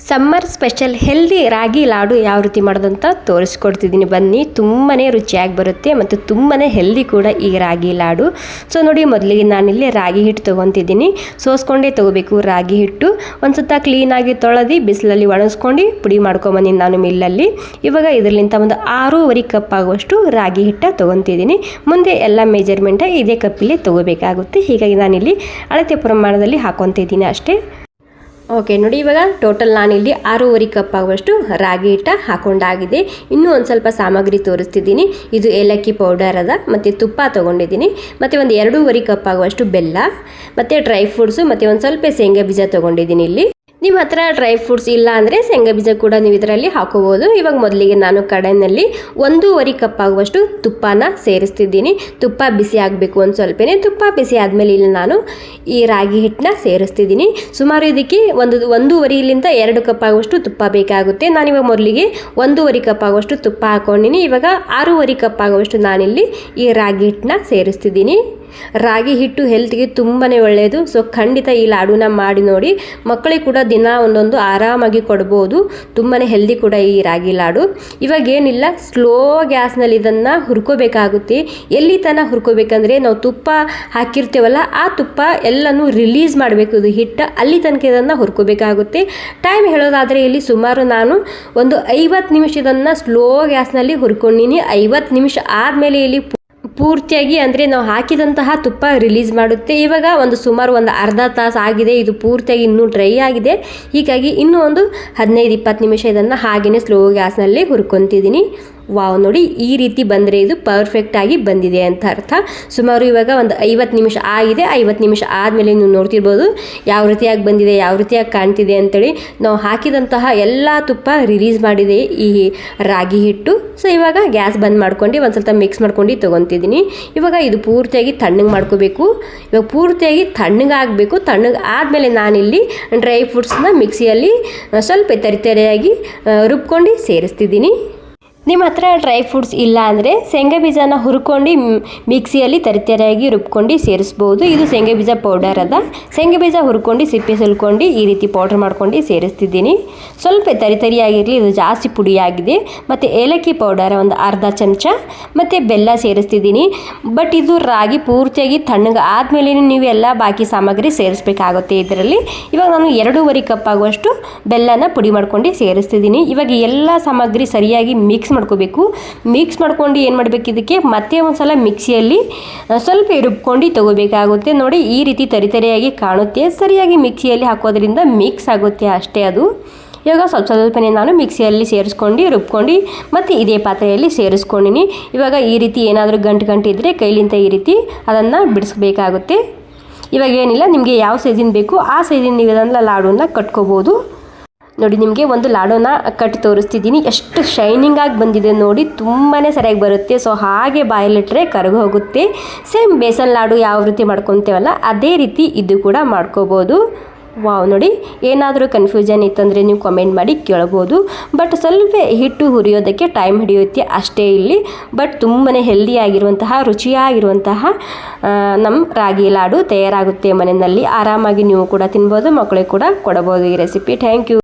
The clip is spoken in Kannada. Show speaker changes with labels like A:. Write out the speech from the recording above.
A: ಸಮ್ಮರ್ ಸ್ಪೆಷಲ್ ಹೆಲ್ದಿ ರಾಗಿ ಲಾಡು ಯಾವ ರೀತಿ ಮಾಡೋದಂತ ತೋರಿಸ್ಕೊಡ್ತಿದ್ದೀನಿ ಬನ್ನಿ. ತುಂಬಾ ರುಚಿಯಾಗಿ ಬರುತ್ತೆ ಮತ್ತು ತುಂಬಾ ಹೆಲ್ದಿ ಕೂಡ ಈ ರಾಗಿ ಲಾಡು. ಸೊ ನೋಡಿ, ಮೊದಲಿಗೆ ನಾನಿಲ್ಲಿ ರಾಗಿ ಹಿಟ್ಟು ತೊಗೊತಿದ್ದೀನಿ. ಸೋಸ್ಕೊಂಡೇ ತೊಗೋಬೇಕು ರಾಗಿ ಹಿಟ್ಟು. ಒಂದು ಸುತ್ತ ಕ್ಲೀನಾಗಿ ತೊಳೆದು ಬಿಸಿಲಲ್ಲಿ ಒಣಗಿಸ್ಕೊಂಡು ಪುಡಿ ಮಾಡ್ಕೊಂಬಂದಿನಿ ನಾನು ಮಿಲ್ಲಲ್ಲಿ. ಇವಾಗ ಇದರಲ್ಲಿಂದ ಒಂದು 6.5 ಕಪ್ ಆಗುವಷ್ಟು ರಾಗಿ ಹಿಟ್ಟು ತೊಗೊತಿದ್ದೀನಿ. ಮುಂದೆ ಎಲ್ಲ ಮೆಜರ್ಮೆಂಟ್ ಇದೇ ಕಪ್ಪಲ್ಲಿ ತೊಗೋಬೇಕಾಗುತ್ತೆ. ಹೀಗಾಗಿ ನಾನಿಲ್ಲಿ ಅಳತೆ ಪ್ರಮಾಣದಲ್ಲಿ ಹಾಕೊತಿದ್ದೀನಿ ಅಷ್ಟೇ. ಓಕೆ ನೋಡಿ, ಇವಾಗ ಟೋಟಲ್ ನಾನಿಲ್ಲಿ 6.5 ಕಪ್ ಆಗುವಷ್ಟು ರಾಗಿ ಹಿಟ್ಟ ಹಾಕೊಂಡಾಗಿದೆ. ಇನ್ನೂ ಒಂದು ಸ್ವಲ್ಪ ಸಾಮಗ್ರಿ ತೋರಿಸ್ತಿದ್ದೀನಿ. ಇದು ಏಲಕ್ಕಿ ಪೌಡರ್ ಅದ, ಮತ್ತು ತುಪ್ಪ ತೊಗೊಂಡಿದ್ದೀನಿ, ಮತ್ತು ಒಂದು 2.5 ಕಪ್ ಆಗುವಷ್ಟು ಬೆಲ್ಲ, ಮತ್ತು ಡ್ರೈ ಫ್ರೂಟ್ಸು, ಮತ್ತು ಒಂದು ಸ್ವಲ್ಪ ಶೇಂಗಾ ಬೀಜ ತೊಗೊಂಡಿದ್ದೀನಿ. ಇಲ್ಲಿ ನಿಮ್ಮ ಹತ್ರ ಡ್ರೈ ಫ್ರೂಟ್ಸ್ ಇಲ್ಲ ಅಂದರೆ ಶೇಂಗಾ ಬೀಜ ಕೂಡ ನೀವು ಇದರಲ್ಲಿ ಹಾಕೋಬೋದು. ಇವಾಗ ಮೊದಲಿಗೆ ನಾನು ಕಡಾಯಿನಲ್ಲಿ 1.5 ಕಪ್ ಆಗುವಷ್ಟು ತುಪ್ಪನ ಸೇರಿಸ್ತಿದ್ದೀನಿ. ತುಪ್ಪ ಬಿಸಿ ಆಗಬೇಕು ಒಂದು ಸ್ವಲ್ಪನೇ. ತುಪ್ಪ ಬಿಸಿ ಆದಮೇಲೆ ಇಲ್ಲಿ ನಾನು ಈ ರಾಗಿ ಹಿಟ್ಟನ್ನ ಸೇರಿಸ್ತಿದ್ದೀನಿ. ಸುಮಾರು ಇದಕ್ಕೆ 1.5ರಿಂದ 2 ಕಪ್ ಆಗುವಷ್ಟು ತುಪ್ಪ ಬೇಕಾಗುತ್ತೆ. ನಾನಿವಾಗ ಮೊದಲಿಗೆ 1.5 ಕಪ್ ಆಗುವಷ್ಟು ತುಪ್ಪ ಹಾಕ್ಕೊಂಡಿನಿ. ಇವಾಗ 6.5 ಕಪ್ ಆಗುವಷ್ಟು ನಾನಿಲ್ಲಿ ಈ ರಾಗಿ ಹಿಟ್ಟನ್ನ ಸೇರಿಸ್ತಿದ್ದೀನಿ. ರಾಗಿ ಹಿಟ್ಟು ಹೆಲ್ತ್ಗೆ ತುಂಬಾ ಒಳ್ಳೆಯದು. ಸೊ ಖಂಡಿತ ಈ ಲಾಡುನ ಮಾಡಿ ನೋಡಿ. ಮಕ್ಕಳಿಗೆ ಕೂಡ ದಿನ ಒಂದೊಂದು ಆರಾಮಾಗಿ ಕೊಡ್ಬೋದು. ತುಂಬಾ ಹೆಲ್ದಿ ಕೂಡ ಈ ರಾಗಿ ಲಾಡು. ಇವಾಗ ಏನಿಲ್ಲ, ಸ್ಲೋ ಗ್ಯಾಸ್ನಲ್ಲಿ ಇದನ್ನು ಹುರ್ಕೋಬೇಕಾಗುತ್ತೆ. ಎಲ್ಲಿ ತನಕ ಹುರ್ಕೋಬೇಕಂದ್ರೆ ನಾವು ತುಪ್ಪ ಹಾಕಿರ್ತೀವಲ್ಲ, ಆ ತುಪ್ಪ ಎಲ್ಲನೂ ರಿಲೀಸ್ ಮಾಡಬೇಕು. ಇದು ಹಿಟ್ಟು ಅಲ್ಲಿ ತನಕ ಇದನ್ನು ಹುರ್ಕೋಬೇಕಾಗುತ್ತೆ. ಟೈಮ್ ಹೇಳೋದಾದರೆ ಇಲ್ಲಿ ಸುಮಾರು ನಾನು ಒಂದು 50 ನಿಮಿಷ ಇದನ್ನು ಸ್ಲೋ ಗ್ಯಾಸ್ನಲ್ಲಿ ಹುರ್ಕೊಂಡಿನಿ. 50 ನಿಮಿಷ ಆದಮೇಲೆ ಇಲ್ಲಿ ಪೂರ್ತಿಯಾಗಿ ಅಂದರೆ ನಾವು ಹಾಕಿದಂತಹ ತುಪ್ಪ ರಿಲೀಸ್ ಮಾಡುತ್ತೆ. ಇವಾಗ ಸುಮಾರು ಒಂದು ಅರ್ಧ ತಾಸು ಆಗಿದೆ. ಇದು ಪೂರ್ತಿಯಾಗಿ ಇನ್ನೂ ಡ್ರೈ ಆಗಿದೆ. ಹೀಗಾಗಿ ಇನ್ನೂ ಒಂದು 15-20 ನಿಮಿಷ ಇದನ್ನು ಹಾಗೆಯೇ ಸ್ಲೋ ಗ್ಯಾಸ್ನಲ್ಲಿ ಹುರ್ಕೊತಿದ್ದೀನಿ. ವಾವ್ ನೋಡಿ, ಈ ರೀತಿ ಬಂದರೆ ಇದು ಪರ್ಫೆಕ್ಟಾಗಿ ಬಂದಿದೆ ಅಂತ ಅರ್ಥ. ಸುಮಾರು ಇವಾಗ ಒಂದು 50 ನಿಮಿಷ ಆಗಿದೆ. 50 ನಿಮಿಷ ಆದಮೇಲೆ ನೀವು ನೋಡ್ತಿರ್ಬೋದು ಯಾವ ರೀತಿಯಾಗಿ ಬಂದಿದೆ, ಯಾವ ರೀತಿಯಾಗಿ ಕಾಣ್ತಿದೆ ಅಂತೇಳಿ. ನಾವು ಹಾಕಿದಂತಹ ಎಲ್ಲ ತುಪ್ಪ ರಿಲೀಸ್ ಮಾಡಿದೆ ಈ ರಾಗಿ ಹಿಟ್ಟು. ಸೊ ಇವಾಗ ಗ್ಯಾಸ್ ಬಂದ್ ಮಾಡ್ಕೊಂಡು ಒಂದು ಸ್ವಲ್ಪ ಮಿಕ್ಸ್ ಮಾಡ್ಕೊಂಡು ತೊಗೊತಿದ್ದೀನಿ. ಇವಾಗ ಇದು ಪೂರ್ತಿಯಾಗಿ ತಣ್ಣಗೆ ಮಾಡ್ಕೋಬೇಕು. ಇವಾಗ ಪೂರ್ತಿಯಾಗಿ ತಣ್ಣಗಾಗಬೇಕು. ತಣ್ಣಗೆ ಆದಮೇಲೆ ನಾನಿಲ್ಲಿ ಡ್ರೈ ಫ್ರೂಟ್ಸ್ನ ಮಿಕ್ಸಿಯಲ್ಲಿ ಸ್ವಲ್ಪ ತರಿತರಿಯಾಗಿ ರುಬ್ಕೊಂಡು ಸೇರಿಸ್ತಿದ್ದೀನಿ. ನಿಮ್ಮ ಹತ್ರ ಡ್ರೈ ಫ್ರೂಟ್ಸ್ ಇಲ್ಲ ಅಂದರೆ ಶೇಂಗಾ ಬೀಜನ ಹುರ್ಕೊಂಡು ಮಿಕ್ಸಿಯಲ್ಲಿ ತರಿತರಿಯಾಗಿ ರುಬ್ಕೊಂಡು ಸೇರಿಸ್ಬೋದು. ಇದು ಶೇಂಗಾ ಬೀಜ ಪೌಡರ್ ಅದ. ಶೇಂಗಾ ಬೀಜ ಹುರ್ಕೊಂಡು ಸಿಪ್ಪೆ ಸುಲ್ಕೊಂಡು ಈ ರೀತಿ ಪೌಡ್ರ್ ಮಾಡ್ಕೊಂಡು ಸೇರಿಸ್ತಿದ್ದೀನಿ. ಸ್ವಲ್ಪ ತರಿತರಿಯಾಗಿರಲಿ, ಇದು ಜಾಸ್ತಿ ಪುಡಿಯಾಗಿದೆ. ಮತ್ತು ಏಲಕ್ಕಿ ಪೌಡರ್ ಒಂದು ಅರ್ಧ ಚಮಚ, ಮತ್ತು ಬೆಲ್ಲ ಸೇರಿಸ್ತಿದ್ದೀನಿ. ಬಟ್ ಇದು ರಾಗಿ ಪೂರ್ತಿಯಾಗಿ ತಣ್ಣಗೆ ಆದಮೇಲೆ ನೀವು ಎಲ್ಲ ಬಾಕಿ ಸಾಮಗ್ರಿ ಸೇರಿಸ್ಬೇಕಾಗುತ್ತೆ ಇದರಲ್ಲಿ. ಇವಾಗ ನಾನು 2.5 ಕಪ್ ಆಗುವಷ್ಟು ಬೆಲ್ಲನ ಪುಡಿ ಮಾಡ್ಕೊಂಡು ಸೇರಿಸ್ತಿದ್ದೀನಿ. ಇವಾಗ ಎಲ್ಲ ಸಾಮಗ್ರಿ ಸರಿಯಾಗಿ ಮಿಕ್ಸ್ ಮಾಡ್ಕೋಬೇಕು. ಮಿಕ್ಸ್ ಮಾಡ್ಕೊಂಡು ಏನು ಮಾಡಬೇಕು, ಇದಕ್ಕೆ ಮತ್ತೆ ಒಂದ್ಸಲ ಮಿಕ್ಸಿಯಲ್ಲಿ ಸ್ವಲ್ಪ ರುಬ್ಕೊಂಡು ತಗೋಬೇಕಾಗುತ್ತೆ. ನೋಡಿ, ಈ ರೀತಿ ತರಿತರಿಯಾಗಿ ಕಾಣುತ್ತೆ. ಸರಿಯಾಗಿ ಮಿಕ್ಸಿಯಲ್ಲಿ ಹಾಕೋದ್ರಿಂದ ಮಿಕ್ಸ್ ಆಗುತ್ತೆ ಅಷ್ಟೇ ಅದು. ಇವಾಗ ಸ್ವಲ್ಪನೇ ನಾನು ಮಿಕ್ಸಿಯಲ್ಲಿ ಸೇರಿಸ್ಕೊಂಡು ರುಬ್ಕೊಂಡು ಮತ್ತು ಇದೇ ಪಾತ್ರೆಯಲ್ಲಿ ಸೇರಿಸ್ಕೊಂಡಿನಿ. ಇವಾಗ ಈ ರೀತಿ ಏನಾದರೂ ಗಂಟು ಇದ್ದರೆ ಕೈಲಿಂದ ಈ ರೀತಿ ಅದನ್ನು ಬಿಡಿಸ್ಬೇಕಾಗುತ್ತೆ. ಇವಾಗ ಏನಿಲ್ಲ, ನಿಮಗೆ ಯಾವ ಸೈಜಿನ ಬೇಕು ಆ ಸೈಜಿನ ನೀವು ಅದನ್ನು ಲಾಡನ್ನ ಕಟ್ಕೋಬೋದು. ನೋಡಿ, ನಿಮಗೆ ಒಂದು ಲಾಡೋನ ಕಟ್ಟಿ ತೋರಿಸ್ತಿದ್ದೀನಿ. ಎಷ್ಟು ಶೈನಿಂಗ್ ಆಗಿ ಬಂದಿದೆ ನೋಡಿ, ತುಂಬಾ ಸರಿಯಾಗಿ ಬರುತ್ತೆ. ಸೊ ಹಾಗೆ ಬಾಯಲ್ಲಿಟ್ಟರೆ ಕರಗಿ ಹೋಗುತ್ತೆ. ಸೇಮ್ ಬೇಸನ್ ಲಾಡು ಯಾವ ರೀತಿ ಮಾಡ್ಕೊತೇವಲ್ಲ ಅದೇ ರೀತಿ ಇದು ಕೂಡ ಮಾಡ್ಕೋಬೋದು. ವಾವ್ ನೋಡಿ, ಏನಾದರೂ ಕನ್ಫ್ಯೂಷನ್ ಇತ್ತಂದರೆ ನೀವು ಕಮೆಂಟ್ ಮಾಡಿ ಕೇಳ್ಬೋದು. ಬಟ್ ಸ್ವಲ್ಪ ಹಿಟ್ಟು ಹುರಿಯೋದಕ್ಕೆ ಟೈಮ್ ಹಿಡಿಯುತ್ತೆ ಅಷ್ಟೇ ಇಲ್ಲಿ. ಬಟ್ ತುಂಬಾ ಹೆಲ್ದಿಯಾಗಿರುವಂತಹ, ರುಚಿಯಾಗಿರುವಂತಹ ನಮ್ಮ ರಾಗಿ ಲಾಡು ತಯಾರಾಗುತ್ತೆ ಮನೆಯಲ್ಲಿ. ಆರಾಮಾಗಿ ನೀವು ಕೂಡ ತಿನ್ಬೋದು, ಮಕ್ಕಳಿಗೆ ಕೂಡ ಕೊಡಬೋದು ಈ ರೆಸಿಪಿ. Thank you.